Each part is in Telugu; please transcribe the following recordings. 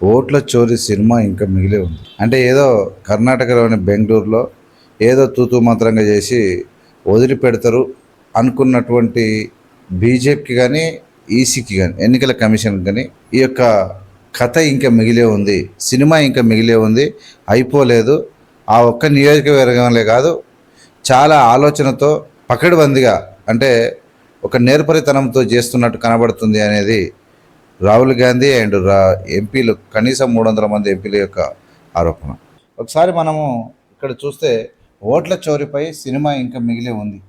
ఓట్ల చోరీ సినిమా ఇంకా మిగిలే ఉంది. అంటే ఏదో కర్ణాటకలోని బెంగళూరులో ఏదో తూతూ మంత్రంగా చేసి వదిలిపెడతారు అనుకున్నటువంటి బీజేపీకి కానీ, ఈసీకి కానీ, ఎన్నికల కమిషన్ కానీ ఈ యొక్క కథ ఇంకా మిగిలే ఉంది. సినిమా ఇంకా మిగిలే ఉంది, అయిపోలేదు. ఆ ఒక్క నియోజకవర్గంలే కాదు, చాలా ఆలోచనతో పకడ్బందీగా, అంటే ఒక నేర్పరితనంతో చేస్తున్నట్టు కనబడుతుంది అనేది రాహుల్ గాంధీ అండ్ ఎంపీలు, కనీసం 300 మంది ఎంపీల యొక్క ఆరోపణ. ఒకసారి మనము ఇక్కడ చూస్తే ఓట్ల చోరీపై సినిమా ఇంకా మిగిలి ఉంది,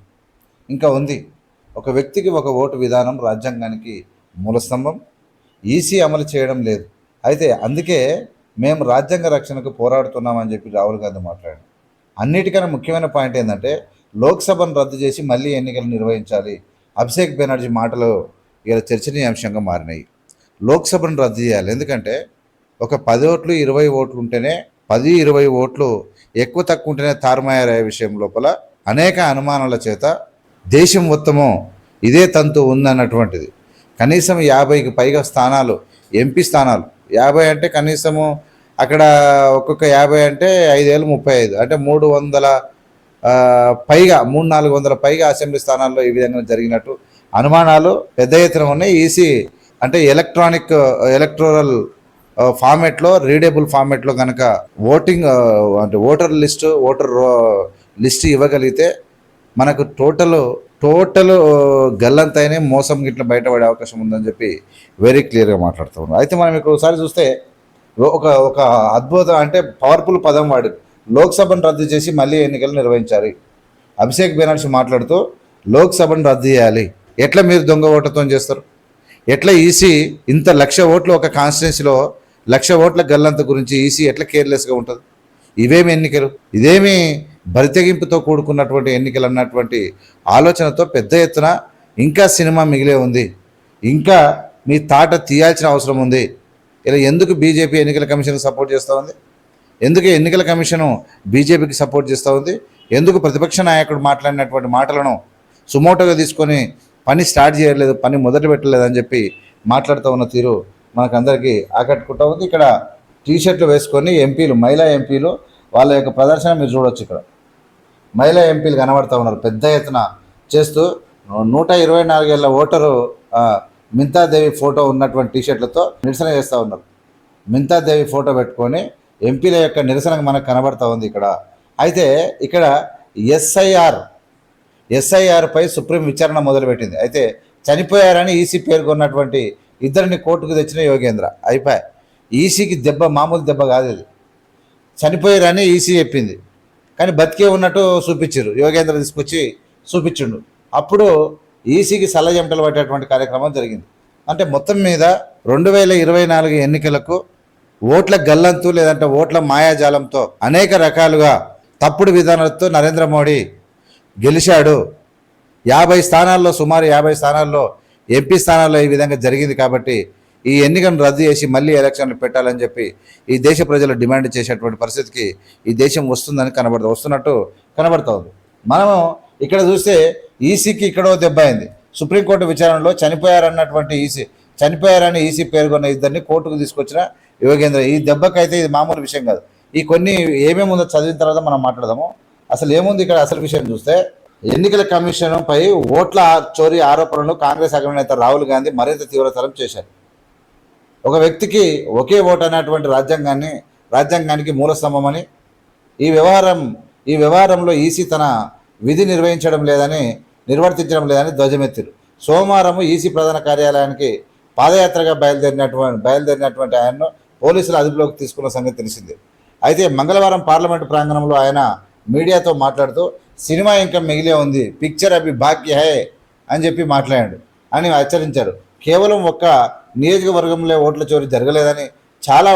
ఇంకా ఉంది. ఒక వ్యక్తికి ఒక ఓటు విధానం రాజ్యాంగానికి మూలస్తంభం. ఈసీ అమలు చేయడం లేదు. అయితే అందుకే మేము రాజ్యాంగ రక్షణకు పోరాడుతున్నామని చెప్పి రాహుల్ గాంధీ మాట్లాడారు. అన్నిటికన్నా ముఖ్యమైన పాయింట్ ఏంటంటే లోక్సభను రద్దు చేసి మళ్ళీ ఎన్నికలు నిర్వహించాలి. అభిషేక్ బెనర్జీ మాటలు ఇలా చర్చనీయాంశంగా మారినాయి. లోక్సభను రద్దు చేయాలి. ఎందుకంటే ఒక 10 ఓట్లు 20 ఓట్లు ఉంటేనే, 10-20 ఓట్లు ఎక్కువ తక్కువ ఉంటేనే తారుమారయ్యే విషయం లోపల అనేక అనుమానాల చేత దేశం మొత్తము ఇదే తంతు ఉందన్నటువంటిది. కనీసం 50కి పైగా స్థానాలు, ఎంపీ స్థానాలు 50 అంటే కనీసము అక్కడ ఒక్కొక్క 50 అంటే 5 35 అంటే 300 పైగా 300-400 పైగా అసెంబ్లీ స్థానాల్లో ఈ విధంగా జరిగినట్టు అనుమానాలు పెద్ద ఎత్తున ఉన్నాయి. ఈసీ అంటే ఎలక్టోరల్ ఫార్మేట్లో, రీడేబుల్ ఫార్మేట్లో కనుక అంటే ఓటర్ లిస్ట్ ఇవ్వగలిగితే మనకు టోటల్ గల్లంతైనే మోసం గిట్ల బయటపడే అవకాశం ఉందని చెప్పి వెరీ క్లియర్గా మాట్లాడుతూ ఉన్నాం. అయితే మనం ఇక్కడ ఒకసారి చూస్తే ఒక అద్భుతం, అంటే పవర్ఫుల్ పదం వాడు, లోక్సభను రద్దు చేసి మళ్ళీ ఎన్నికలు నిర్వహించాలి. అభిషేక్ బెనర్జీ మాట్లాడుతూ లోక్సభను రద్దు చేయాలి. ఎట్లా మీరు దొంగ ఓటుతో చేస్తారు? ఎట్లా ఈసీ ఇంత 1,00,000 ఓట్లు ఒక కాన్స్టిట్యున్సీలో 1,00,000 ఓట్ల గల్లంత గురించి ఈసీ ఎట్లా కేర్లెస్గా ఉంటుంది? ఇవేమి ఎన్నికలు? ఇదేమి బరితెగింపుతో కూడుకున్నటువంటి ఎన్నికలు అన్నటువంటి ఆలోచనతో పెద్ద ఎత్తున ఇంకా సినిమా మిగిలే ఉంది. ఇంకా మీ తాట తీయాల్సిన అవసరం ఉంది. ఇలా ఎందుకు బీజేపీ ఎన్నికల కమిషన్కి సపోర్ట్ చేస్తూ ఉంది? ఎందుకు ఎన్నికల కమిషను బీజేపీకి సపోర్ట్ చేస్తూ ఉంది? ఎందుకు ప్రతిపక్ష నాయకుడు మాట్లాడినటువంటి మాటలను సుమోటోగా తీసుకొని పని స్టార్ట్ చేయలేదు, పని మొదలు పెట్టలేదు అని చెప్పి మాట్లాడుతూ ఉన్న తీరు మనకందరికీ ఆకట్టుకుంటూ ఉంది. ఇక్కడ టీషర్ట్లు వేసుకొని ఎంపీలు, మహిళా ఎంపీలు వాళ్ళ యొక్క ప్రదర్శన మీరు చూడవచ్చు. ఇక్కడ మహిళా ఎంపీలు కనబడుతూ ఉన్నారు పెద్ద ఎత్తున చేస్తూ. 124 ఏళ్ళ ఓటరు మింతాదేవి ఫోటో ఉన్నటువంటి టీషర్ట్లతో నిరసన చేస్తూ ఉన్నారు. మింతాదేవి ఫోటో పెట్టుకొని ఎంపీల యొక్క నిరసన మనకు కనబడుతూ ఉంది ఇక్కడ. అయితే ఇక్కడ ఎస్ఐఆర్పై సుప్రీం విచారణ మొదలుపెట్టింది. అయితే చనిపోయారని ఈసీ పేర్కొన్నటువంటి ఇద్దరిని కోర్టుకు తెచ్చిన యోగేంద్ర. అయిపోయి ఈసీకి దెబ్బ మామూలు దెబ్బ కాదు, ఇది చనిపోయారని ఈసీ చెప్పింది, కానీ బతికే ఉన్నట్టు చూపించారు. యోగేంద్ర తీసుకొచ్చి చూపించిండు. అప్పుడు ఈసీకి సల్లజంటలు పట్టేటువంటి కార్యక్రమం జరిగింది. అంటే మొత్తం మీద 2024 ఎన్నికలకు ఓట్ల గల్లంతు లేదంటే ఓట్ల మాయాజాలంతో అనేక రకాలుగా తప్పుడు విధానాలతో నరేంద్ర మోడీ గెలిచాడు. 50 స్థానాల్లో, సుమారు 50 స్థానాల్లో ఎంపీ స్థానాల్లో ఈ విధంగా జరిగింది. కాబట్టి ఈ ఎన్నికను రద్దు చేసి మళ్ళీ ఎలక్షన్లు పెట్టాలని చెప్పి ఈ దేశ ప్రజలు డిమాండ్ చేసేటువంటి పరిస్థితికి ఈ దేశం వస్తున్నట్టు కనబడుతుంది. మనము ఇక్కడ చూస్తే ఈసీకి ఇక్కడో దెబ్బ అయింది. సుప్రీంకోర్టు విచారణలో చనిపోయారని ఈసీ పేర్కొన్న ఇద్దరిని కోర్టుకు తీసుకొచ్చిన యోగేంద్ర. ఈ దెబ్బకైతే ఇది మామూలు విషయం కాదు. ఈ కొన్ని ఏమేమి ఉందో చదివిన తర్వాత మనం మాట్లాడదాము. అసలు ఏముంది ఇక్కడ అసలు విషయం చూస్తే, ఎన్నికల కమిషన్ పై ఓట్ల చోరీ ఆరోపణలు కాంగ్రెస్ అగ్రనేత రాహుల్ గాంధీ మరింత తీవ్రతరం చేశారు. ఒక వ్యక్తికి ఒకే ఓటు అనేటువంటి రాజ్యాంగానికి మూలస్తంభమని, ఈ వ్యవహారంలో ఈసీ తన విధి నిర్వర్తించడం లేదని ధ్వజమెత్తారు. సోమవారం ఈసీ ప్రధాన కార్యాలయానికి పాదయాత్రగా బయలుదేరినటువంటి ఆయన్ను పోలీసులు అదుపులోకి తీసుకున్న సంగతి తెలిసిందే. అయితే మంగళవారం పార్లమెంటు ప్రాంగణంలో ఆయన మీడియాతో మాట్లాడుతూ సినిమా ఇంకా మిగిలే ఉంది, పిక్చర్ అభి బాకీ హై అని చెప్పి మాట్లాడాడు అని హెచ్చరించారు. కేవలం ఒక్క నియోజకవర్గంలో ఓట్ల చోరీ జరగలేదని, చాలా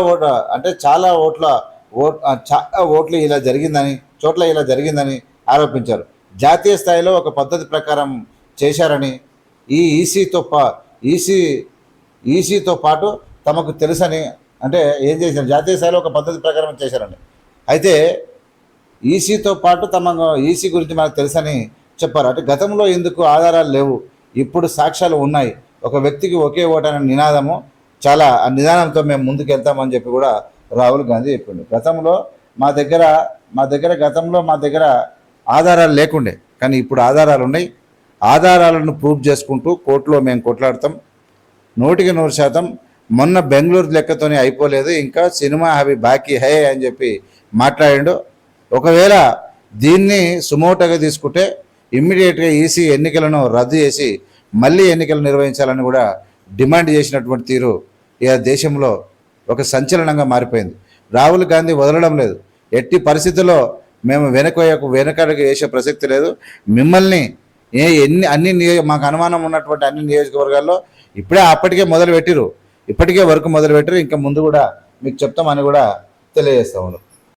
ఓట్లు ఇలా జరిగిందని ఆరోపించారు. జాతీయ స్థాయిలో ఒక పద్ధతి ప్రకారం చేశారని, ఈ ఈసీతో పాటు తమకు తెలుసని, అంటే ఏం చేశారు, జాతీయ స్థాయిలో ఒక పద్ధతి ప్రకారం చేశారని, అయితే ఈసీతో పాటు ఈసీ గురించి మనకు తెలుసని చెప్పారు. అంటే గతంలో ఎందుకు ఆధారాలు లేవు, ఇప్పుడు సాక్ష్యాలు ఉన్నాయి. ఒక వ్యక్తికి ఒకే ఓటు అనే నినాదము చాలా నిదానంతో మేము ముందుకు వెళ్తామని చెప్పి కూడా రాహుల్ గాంధీ చెప్పిండు. గతంలో మా దగ్గర ఆధారాలు లేకుండే, కానీ ఇప్పుడు ఆధారాలు ఉన్నాయి. ఆధారాలను ప్రూవ్ చేసుకుంటూ కోర్టులో మేము కొట్లాడతాం. 100% మొన్న బెంగళూరు లెక్కతోనే అయిపోలేదు, ఇంకా సినిమా అవి బాకీ హై అని చెప్పి మాట్లాడిండు. ఒకవేళ దీన్ని సుమోటోగా తీసుకుంటే ఇమ్మీడియట్గా ఈసీ ఎన్నికలను రద్దు చేసి మళ్ళీ ఎన్నికలు నిర్వహించాలని కూడా డిమాండ్ చేసినటువంటి తీరు ఇక దేశంలో ఒక సంచలనంగా మారిపోయింది. రాహుల్ గాంధీ వదలడం లేదు. ఎట్టి పరిస్థితుల్లో మేము వెనకడుగు వేసే ప్రసక్తి లేదు. మిమ్మల్ని మాకు అనుమానం ఉన్నటువంటి అన్ని నియోజకవర్గాల్లో అప్పటికే మొదలుపెట్టిరు, ఇప్పటికే వర్క్ మొదలుపెట్టిరు. ఇంకా ముందు కూడా మీకు చెప్తామని కూడా తెలియజేస్తాము.